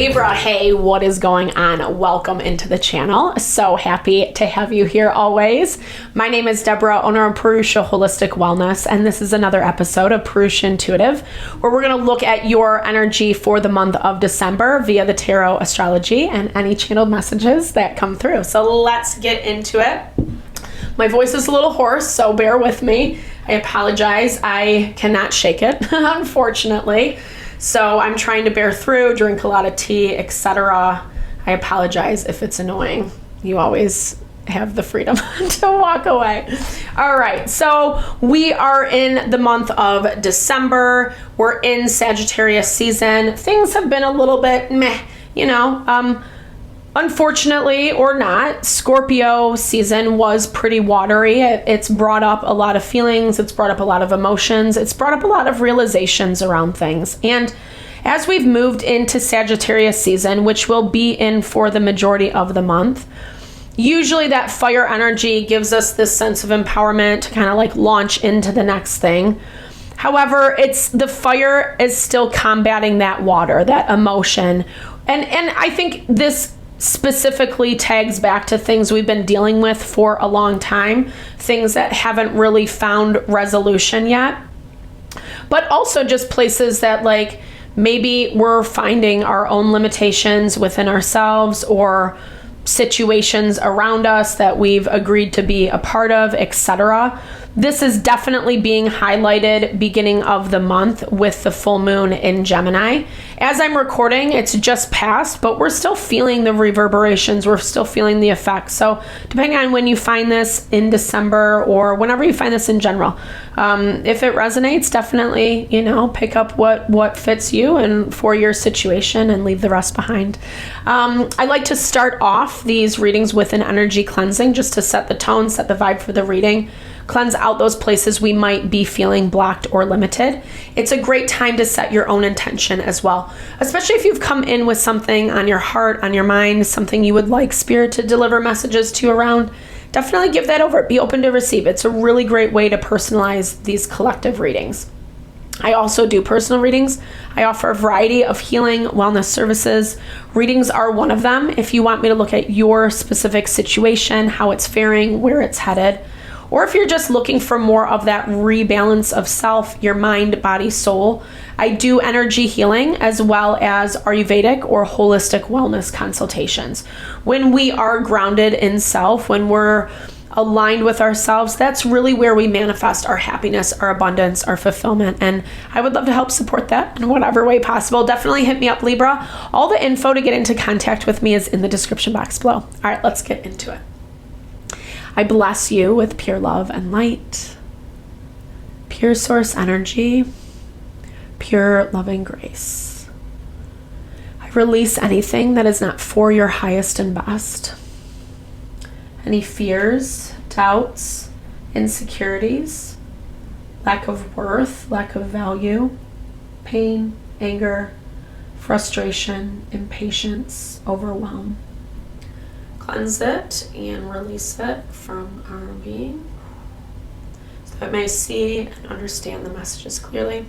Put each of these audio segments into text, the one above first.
Libra, hey, what is going on? Welcome into the channel. So happy to have you here always. My name is Deborah, owner of Purusha Holistic Wellness, and this is another episode of Purusha Intuitive, where we're going to look at your energy for the month of December via the tarot, astrology, and any channeled messages that come through. So let's get into it. My voice is a little hoarse, so bear with me. I apologize. I cannot shake it, unfortunately. So I'm trying to bear through, drink a lot of tea, etc. I apologize if it's annoying. You always have the freedom to walk away. All right, so we are in the month of December. We're in Sagittarius season. Things have been a little bit meh, unfortunately or not. Scorpio season was pretty watery. It's brought up a lot of feelings. It's brought up a lot of emotions. It's brought up a lot of realizations around things. And as we've moved into Sagittarius season, which will be in for the majority of the month, usually that fire energy gives us this sense of empowerment to kind of like launch into the next thing. However, the fire is still combating that water, that emotion. And I think this specifically tags back to things we've been dealing with for a long time, things that haven't really found resolution yet, but also just places that like maybe we're finding our own limitations within ourselves or situations around us that we've agreed to be a part of, etc. This is definitely being highlighted beginning of the month with the full moon in Gemini. As I'm recording, it's just passed, but we're still feeling the reverberations. We're still feeling the effects. So depending on when you find this in December or whenever you find this in general, if it resonates, definitely, pick up what fits you and for your situation and leave the rest behind. I like to start off these readings with an energy cleansing just to set the tone, set the vibe for the reading. Cleanse out those places we might be feeling blocked or limited. It's a great time to set your own intention as well, especially if you've come in with something on your heart, on your mind, something you would like Spirit to deliver messages to you around. Definitely give that over. Be open to receive. It's a really great way to personalize these collective readings. I also do personal readings. I offer a variety of healing wellness services. Readings are one of them. If you want me to look at your specific situation, how it's faring, where it's headed, or if you're just looking for more of that rebalance of self, your mind, body, soul, I do energy healing as well as Ayurvedic or holistic wellness consultations. When we are grounded in self, when we're aligned with ourselves, that's really where we manifest our happiness, our abundance, our fulfillment. And I would love to help support that in whatever way possible. Definitely hit me up, Libra. All the info to get into contact with me is in the description box below. All right, let's get into it. I bless you with pure love and light, pure source energy, pure loving grace. I release anything that is not for your highest and best. Any fears, doubts, insecurities, lack of worth, lack of value, pain, anger, frustration, impatience, overwhelm. Cleanse it and release it from our being so that I may see and understand the messages clearly.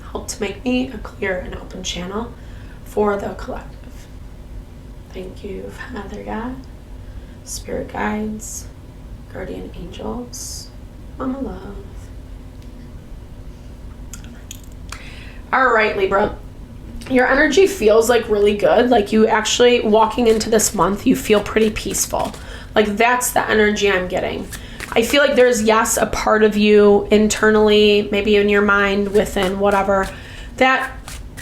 Help to make me a clear and open channel for the collective. Thank you, Father God, Spirit guides, guardian angels, Mama Love. All right, Libra. Your energy feels like really good. Like you actually walking into this month, you feel pretty peaceful. Like that's the energy I'm getting. I feel like there's, yes, a part of you internally, maybe in your mind, within, whatever, that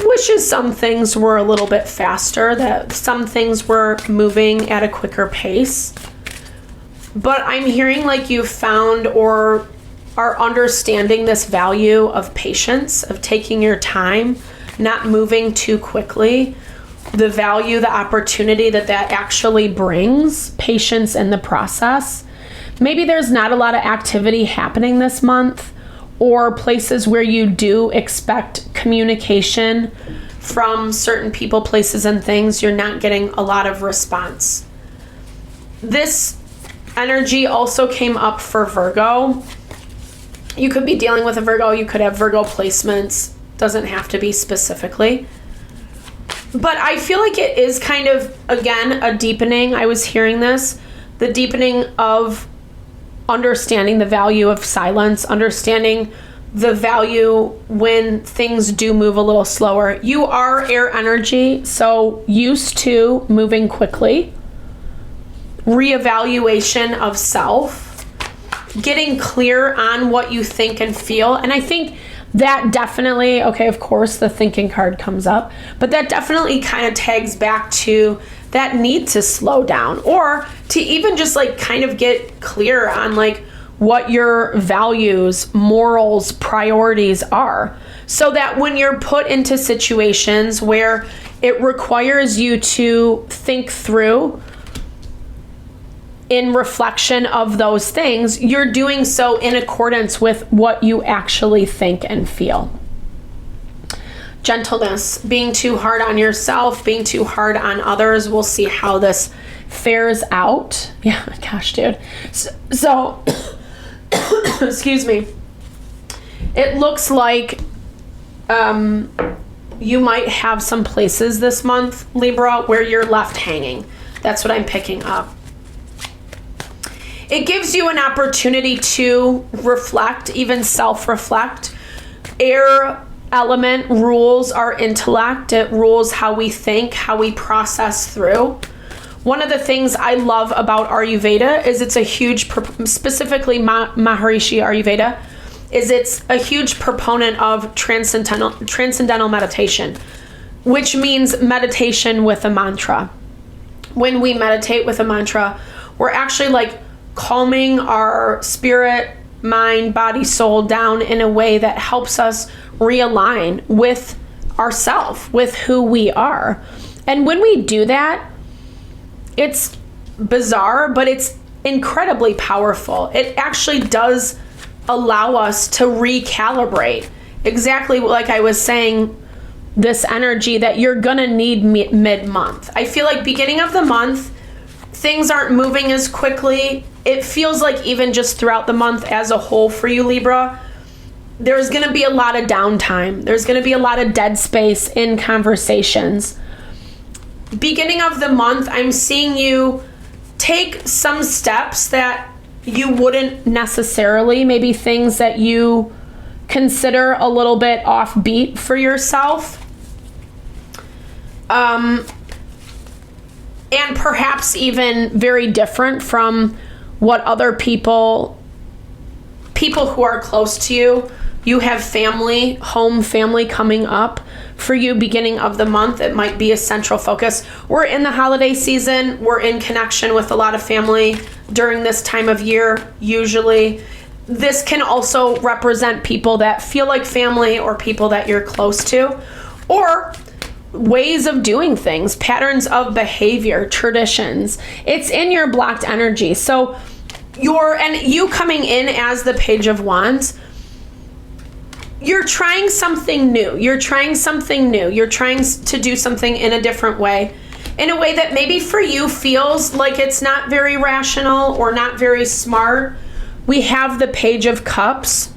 wishes some things were a little bit faster, that some things were moving at a quicker pace. But I'm hearing like you found or are understanding this value of patience, of taking your time, not moving too quickly, the value, the opportunity that actually brings, patience in the process. Maybe there's not a lot of activity happening this month, or places where you do expect communication from certain people, places, and things, you're not getting a lot of response. This energy also came up for Virgo. You could be dealing with a Virgo, you could have Virgo placements, doesn't have to be specifically. But I feel like it is kind of, again, a deepening. I was hearing this, the deepening of understanding the value of silence, understanding the value when things do move a little slower. You are air energy, so used to moving quickly, reevaluation of self, getting clear on what you think and feel. And I think that definitely, okay, of course, the thinking card comes up, but that definitely kind of tags back to that need to slow down, or to even just like kind of get clear on like what your values, morals, priorities are, so that when you're put into situations where it requires you to think through in reflection of those things, you're doing so in accordance with what you actually think and feel. Gentleness, being too hard on yourself, being too hard on others. We'll see how this fares out. Yeah, gosh, dude. So excuse me. It looks like you might have some places this month, Libra, where you're left hanging. That's what I'm picking up. It gives you an opportunity to reflect, even self-reflect. Air element rules our intellect. It rules how we think, how we process through. One of the things I love about Ayurveda is it's a huge, specifically Maharishi Ayurveda, is it's a huge proponent of transcendental meditation, which means meditation with a mantra. When we meditate with a mantra, we're actually like calming our spirit, mind, body, soul down in a way that helps us realign with ourself, with who we are. And when we do that, it's bizarre, but it's incredibly powerful. It actually does allow us to recalibrate. Exactly like I was saying, this energy that you're gonna need mid-month. I feel like beginning of the month, things aren't moving as quickly. It feels like even just throughout the month as a whole for you, Libra, there's going to be a lot of downtime. There's going to be a lot of dead space in conversations. Beginning of the month, I'm seeing you take some steps that you wouldn't necessarily, maybe things that you consider a little bit offbeat for yourself. And perhaps even very different from what other people who are close to you. You have family, home family coming up for you beginning of the month. It might be a central focus. We're in the holiday season. We're in connection with a lot of family during this time of year, usually. This can also represent people that feel like family or people that you're close to, or ways of doing things, patterns of behavior, traditions. It's in your blocked energy. So you coming in as the Page of Wands, you're trying something new. You're trying to do something in a different way, in a way that maybe for you feels like it's not very rational or not very smart. We have the Page of Cups.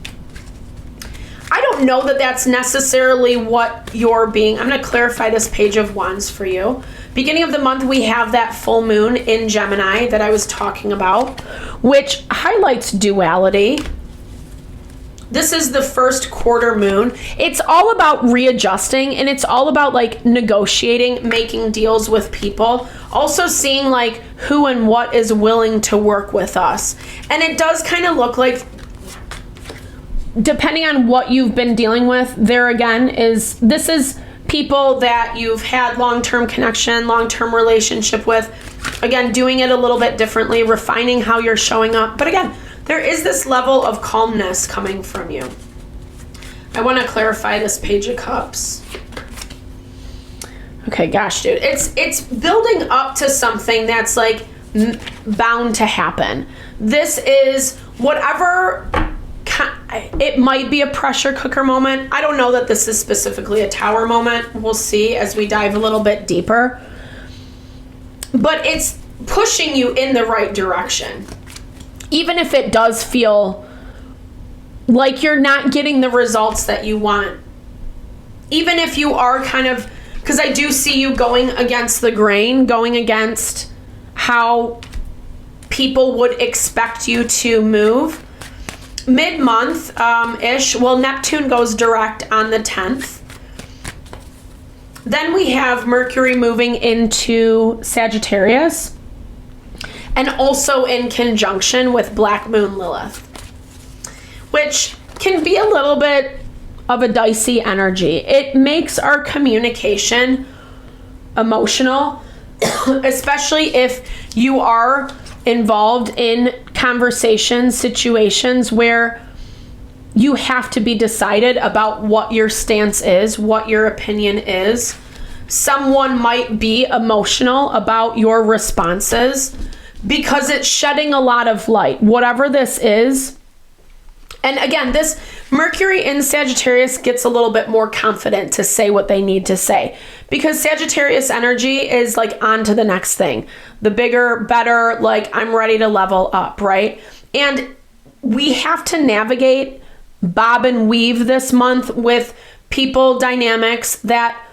I don't know that that's necessarily what you're being. I'm going to clarify this Page of Wands for you. Beginning of the month, we have that full moon in Gemini that I was talking about, which highlights duality. This is the first quarter moon. It's all about readjusting, and it's all about like negotiating, making deals with people. Also seeing like who and what is willing to work with us. And it does kind of look like, depending on what you've been dealing with, this is people that you've had long-term connection, long-term relationship with. Again, doing it a little bit differently, refining how you're showing up. But again, there is this level of calmness coming from you. I want to clarify this Page of Cups. Okay, gosh, dude. It's building up to something that's like bound to happen. This is whatever. It might be a pressure cooker moment. I don't know that this is specifically a Tower moment. We'll see as we dive a little bit deeper. But it's pushing you in the right direction. Even if it does feel like you're not getting the results that you want. Even if you are kind of, because I do see you going against the grain, going against how people would expect you to move. Mid-month ish, well, Neptune goes direct on the 10th. Then we have Mercury moving into Sagittarius and also in conjunction with Black Moon Lilith, which can be a little bit of a dicey energy. It makes our communication emotional, especially if you are involved in conversations, situations where you have to be decided about what your stance is, what your opinion is. Someone might be emotional about your responses because it's shedding a lot of light, whatever this is. And again, this Mercury in Sagittarius gets a little bit more confident to say what they need to say, because Sagittarius energy is like on to the next thing. The bigger, better, like I'm ready to level up, right? And we have to navigate, bob and weave this month with people dynamics that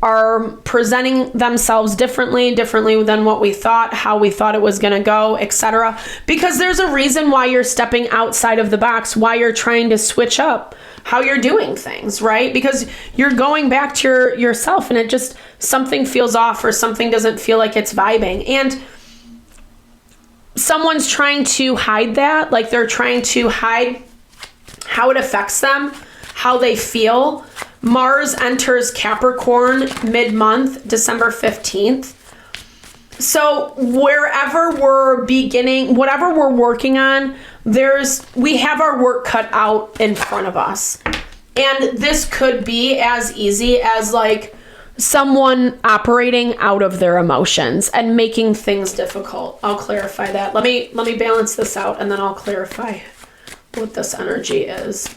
are presenting themselves differently than what we thought, how we thought it was going to go, etc. Because there's a reason why you're stepping outside of the box, why you're trying to switch up how you're doing things, right? Because you're going back to yourself and it just, something feels off or something doesn't feel like it's vibing. And someone's trying to hide that, like they're trying to hide how it affects them, how they feel. Mars enters Capricorn mid-month, December 15th. So wherever we're beginning, whatever we're working on, we have our work cut out in front of us. And this could be as easy as like someone operating out of their emotions and making things difficult. I'll clarify that. Let me balance this out and then I'll clarify what this energy is.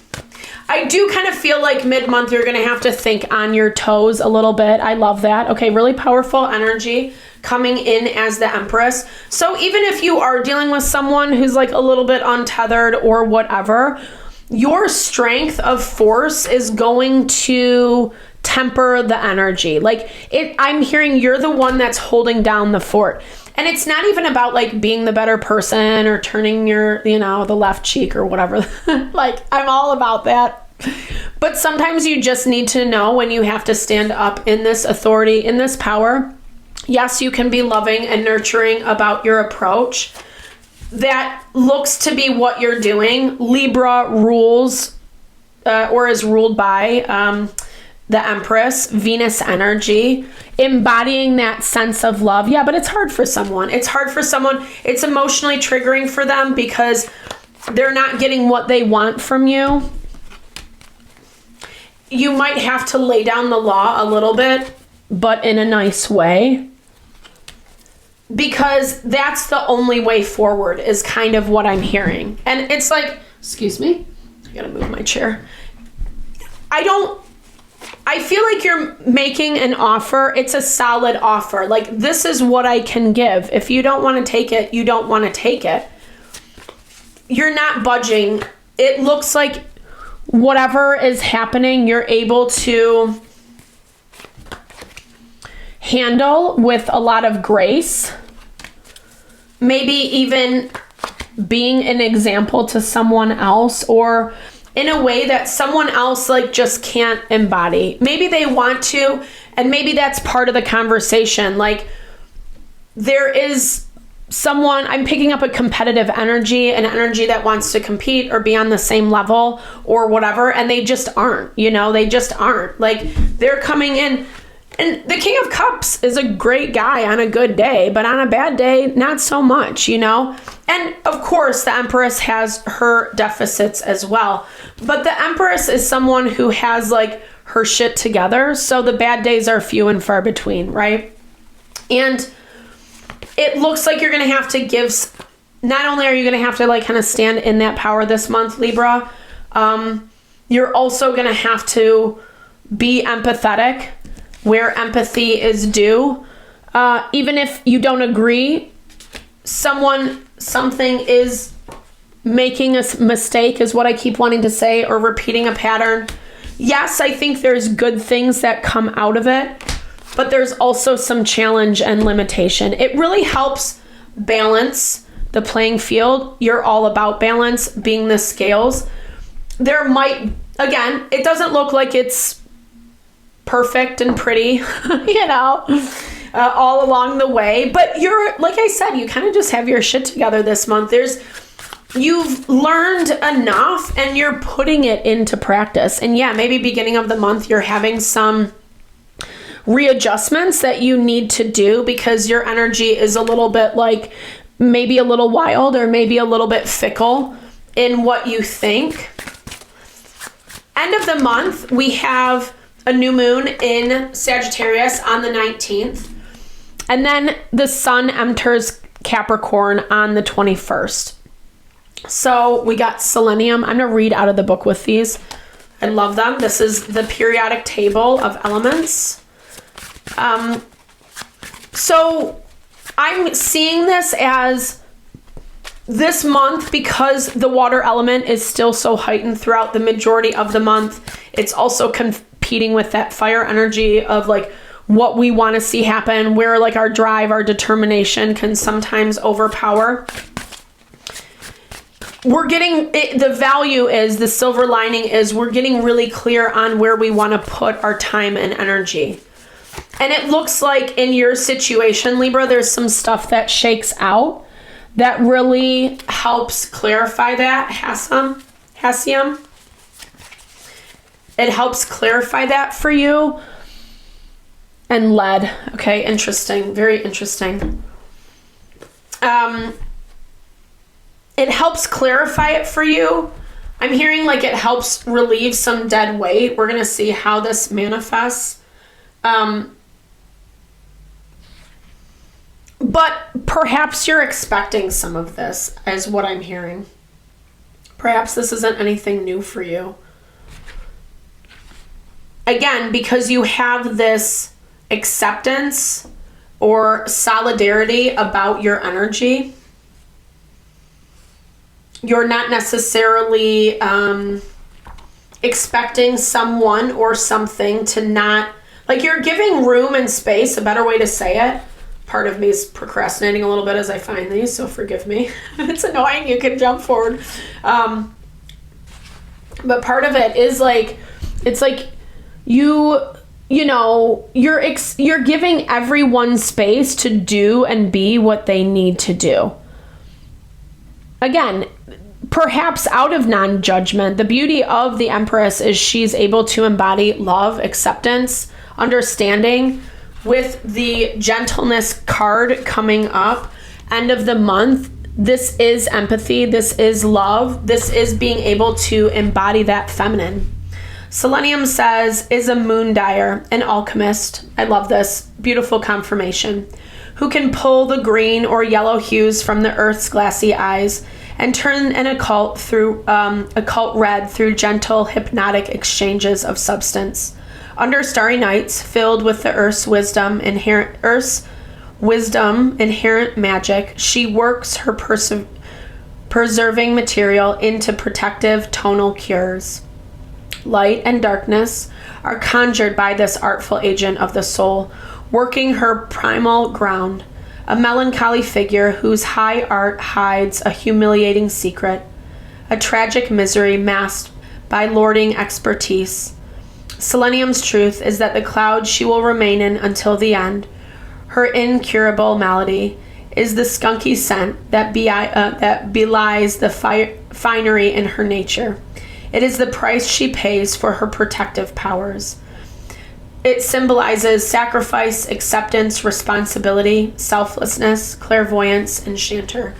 I do kind of feel like mid-month you're going to have to think on your toes a little bit. I love that. Okay, really powerful energy coming in as the Empress. So even if you are dealing with someone who's like a little bit untethered or whatever, your strength of force is going to temper the energy. Like I'm hearing you're the one that's holding down the fort. And it's not even about like being the better person or turning your, the left cheek or whatever. Like I'm all about that. But sometimes you just need to know when you have to stand up in this authority, in this power. Yes, you can be loving and nurturing about your approach. That looks to be what you're doing. Libra rules or is ruled by the Empress, Venus energy, embodying that sense of love. Yeah, but it's hard for someone. It's emotionally triggering for them because they're not getting what they want from you. You might have to lay down the law a little bit, but in a nice way. Because that's the only way forward is kind of what I'm hearing. And it's like, excuse me, I gotta move my chair. I feel like you're making an offer. It's a solid offer. Like, this is what I can give. If you don't want to take it, you don't want to take it. You're not budging. It looks like whatever is happening, you're able to handle with a lot of grace. Maybe even being an example to someone else, or in a way that someone else like just can't embody. Maybe they want to, and maybe that's part of the conversation. Like there is someone, I'm picking up a competitive energy, an energy that wants to compete or be on the same level or whatever, and they just aren't, they just aren't. Like they're coming in, and the King of Cups is a great guy on a good day, but on a bad day, not so much, And of course, the Empress has her deficits as well. But the Empress is someone who has like her shit together. So the bad days are few and far between, right? And it looks like you're going to have to give, not only are you going to have to like kind of stand in that power this month, Libra, you're also going to have to be empathetic where empathy is due. Even if you don't agree, something is making a mistake is what I keep wanting to say, or repeating a pattern. yes, I think there's good things that come out of it, but there's also some challenge and limitation. It really helps balance the playing field. You're all about balance, being the scales. There might, again, it doesn't look like it's perfect and pretty, all along the way. But you're, like I said, you kind of just have your shit together this month. You've learned enough and you're putting it into practice. And yeah, maybe beginning of the month, you're having some readjustments that you need to do because your energy is a little bit like maybe a little wild or maybe a little bit fickle in what you think. End of the month, we have a new moon in Sagittarius on the 19th. And then the sun enters Capricorn on the 21st. So we got selenium. I'm going to read out of the book with these. I love them. This is the periodic table of elements. So I'm seeing this as this month, because the water element is still so heightened throughout the majority of the month. It's also competing with that fire energy of like what we want to see happen, where like our drive, our determination can sometimes overpower. We're getting, the value is, the silver lining is we're getting really clear on where we want to put our time and energy. And it looks like in your situation, Libra, there's some stuff that shakes out that really helps clarify that. Hassium. It helps clarify that for you. And lead. Okay, interesting. Very interesting. It helps clarify it for you. I'm hearing like it helps relieve some dead weight. We're going to see how this manifests. But perhaps you're expecting some of this, is what I'm hearing. Perhaps this isn't anything new for you. Again, because you have this acceptance or solidarity about your energy, you're not necessarily expecting someone or something to not, like you're giving room and space, a better way to say it. Part of me is procrastinating a little bit as I find these, so forgive me. It's annoying, you can jump forward. But part of it is like, it's like you're giving everyone space to do and be what they need to do. Again, perhaps out of non-judgment. The beauty of the Empress is she's able to embody love, acceptance, understanding. With the gentleness card coming up, end of the month, this is empathy, this is love, this is being able to embody that feminine. Selenium says, is a moon dyer, an alchemist. I love this. Beautiful confirmation. Who can pull the green or yellow hues from the earth's glassy eyes and turn an occult red through gentle, hypnotic exchanges of substance. Under starry nights, filled with the earth's wisdom, inherent magic, she works her preserving material into protective tonal cures. Light and darkness are conjured by this artful agent of the soul, working her primal ground, a melancholy figure whose high art hides a humiliating secret, a tragic misery masked by lording expertise. Selenium's truth is that the cloud she will remain in until the end, her incurable malady, is the skunky scent that belies the finery in her nature. It is the price she pays for her protective powers. It symbolizes sacrifice, acceptance, responsibility, selflessness, clairvoyance, enchanter.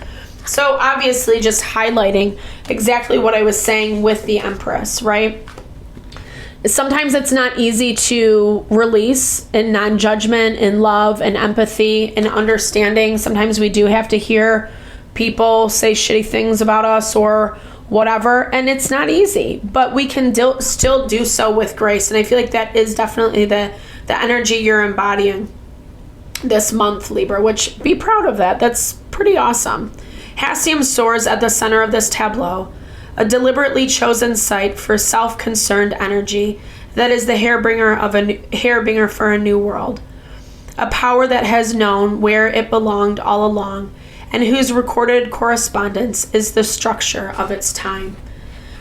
So obviously just highlighting exactly what I was saying with the Empress, right? Sometimes it's not easy to release in non-judgment, in love, and empathy, and understanding. Sometimes we do have to hear people say shitty things about us or whatever, and it's not easy, but we can still do so with grace. And I feel like that is definitely the energy you're embodying this month, Libra, which be proud of that. That's pretty awesome. Hassium soars at the center of this tableau, a deliberately chosen site for self-concerned energy that is the harbinger for a new world. A power that has known where it belonged all along, and whose recorded correspondence is the structure of its time.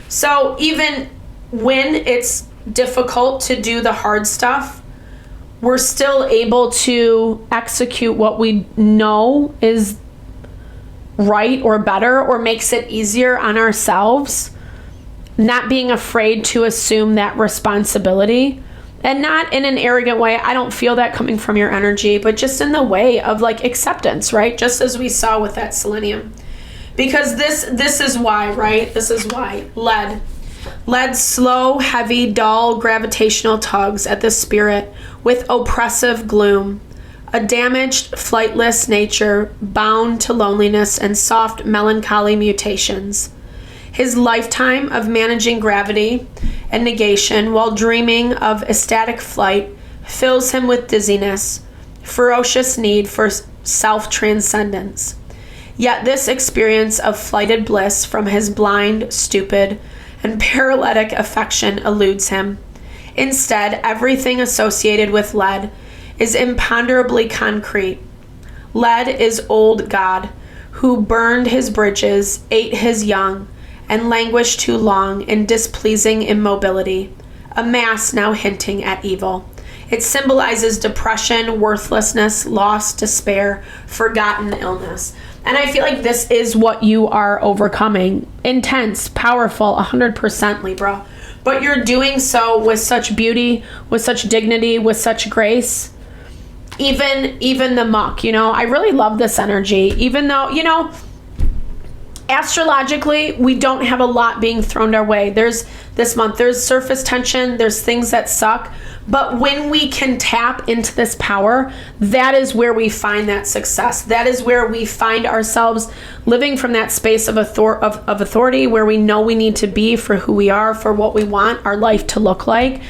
So even when it's difficult to do the hard stuff, we're still able to execute what we know is right or better or makes it easier on ourselves, not being afraid to assume that responsibility. And not in an arrogant way. I don't feel that coming from your energy, but just in the way of like acceptance, right? Just as we saw with that selenium. Because this is why, right? This is why. Lead slow, heavy, dull, gravitational tugs at the spirit with oppressive gloom. A damaged, flightless nature bound to loneliness and soft melancholy mutations. His lifetime of managing gravity and negation while dreaming of ecstatic flight fills him with dizziness, ferocious need for self-transcendence. Yet this experience of flighted bliss from his blind, stupid, and paralytic affection eludes him. Instead, everything associated with lead is imponderably concrete. Lead is old God, who burned his bridges, ate his young, and languished too long in displeasing immobility, a mass now hinting at evil. It symbolizes depression, worthlessness, loss, despair, forgotten illness. And I feel like this is what you are overcoming. Intense, powerful, 100% Libra. But you're doing so with such beauty, with such dignity, with such grace. Even the muck, I really love this energy. Even though, astrologically, we don't have a lot being thrown our way. There's surface tension, there's things that suck. But when we can tap into this power, that is where we find that success. That is where we find ourselves living from that space of authority, where we know we need to be for who we are, for what we want our life to look like.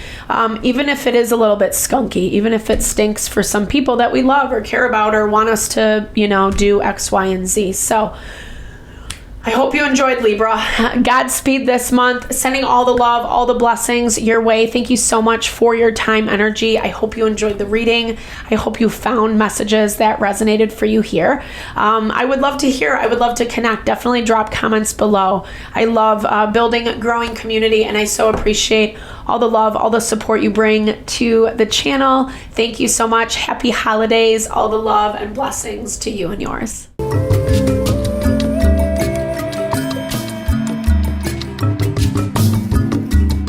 Even if it is a little bit skunky, even if it stinks for some people that we love or care about or want us to, do X, Y, and Z. So I hope you enjoyed, Libra. Godspeed this month. Sending all the love, all the blessings your way. Thank you so much for your time, energy. I hope you enjoyed the reading. I hope you found messages that resonated for you here. I would love to hear. I would love to connect. Definitely drop comments below. I love building a growing community, and I so appreciate all the love, all the support you bring to the channel. Thank you so much. Happy holidays. All the love and blessings to you and yours.